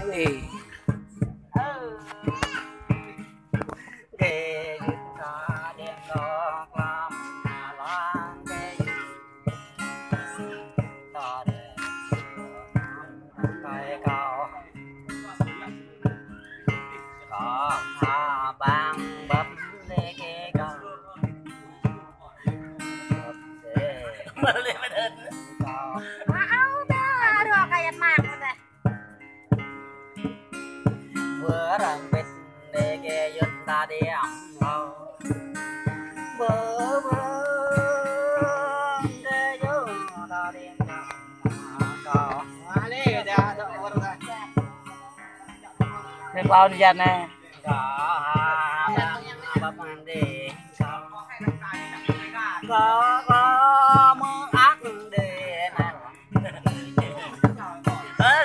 Ui. Vừa rằng biết để cái dân ta đi ăn lâu bơ bơ để cho ta đi ăn cao đi ra đó cái bao đi ra nè cả bắp ăn đi có mơ ác để nè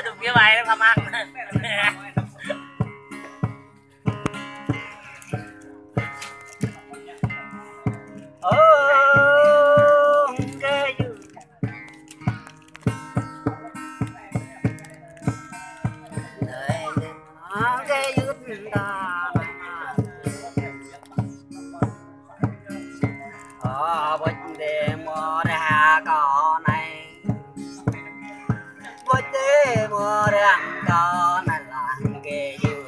đừng cái bài nó không ăn bịch để mua ra cỏ này bịch để mua ra cỏ này là cái dư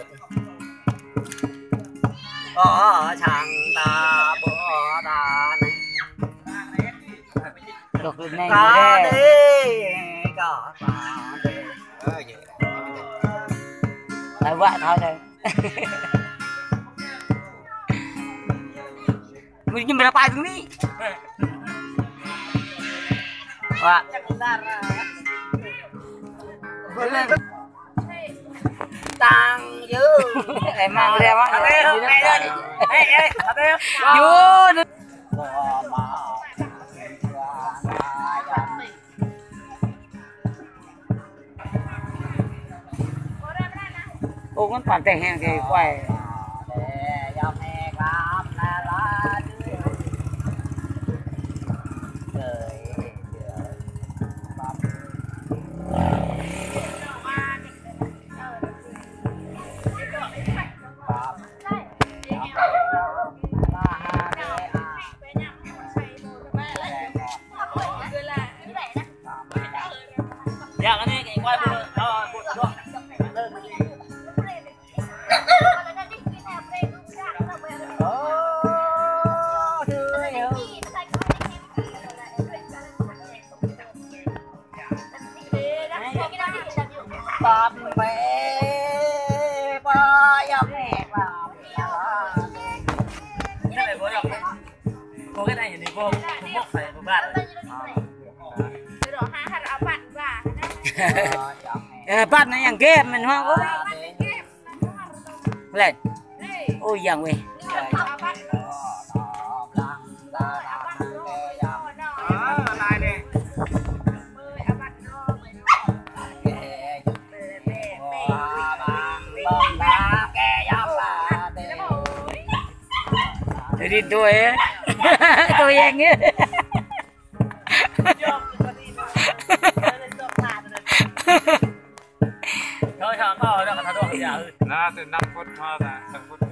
có chẳng ta bỏ ta này được này có đi có ta đi nói vậy thôi đây mình berapa itu nih? Wah. Tang dư. Emang dia mah. Yun. Ô con phản thể hàng cái quay. Ya kan ini quay buat bắp mẹ ba yam mẹ bắp cái này vô cái này thì vô mốc phải vô bạn bắt nó yang game mình hoang ơi lên ôi giang quê đi tôi á tôi anh á thôi thằng to đó thằng to giờ na từ 5 phút thôi là 5 phút rồi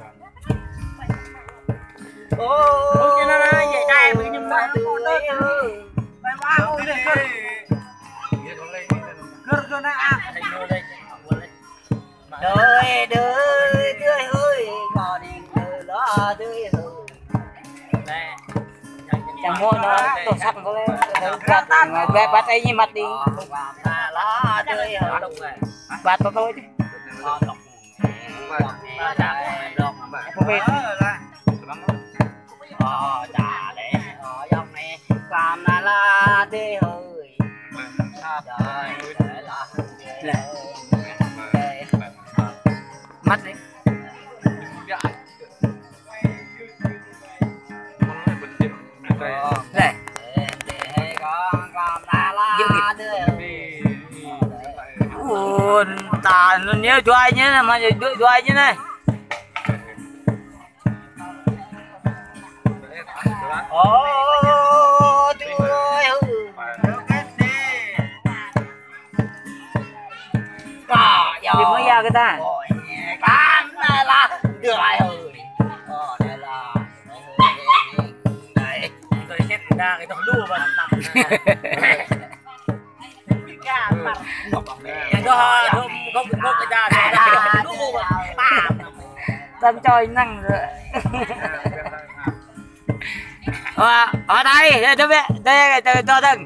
ô cái nó vậy đây bị nhưng mà từ bài ba ô đi cơ cơ nó ăn đời đời tươi hơi còn đèn đó tươi hơi chẳng mua nó tổ sắt có lên bắt bắt ấy như mặt đi bắt to thôi chứ không biết trả để ở trong này làm là thế hơi mắt đấy này ta nó nhớ cho ai nhé mà cho ai nhé này thì mới chào cái ta Cam này là được ai ơi. Đây là đây tôi xét ra cái thằng đu vào nằm không cái ra đu vào tâm chơi năng rồi ở đây đây cho thân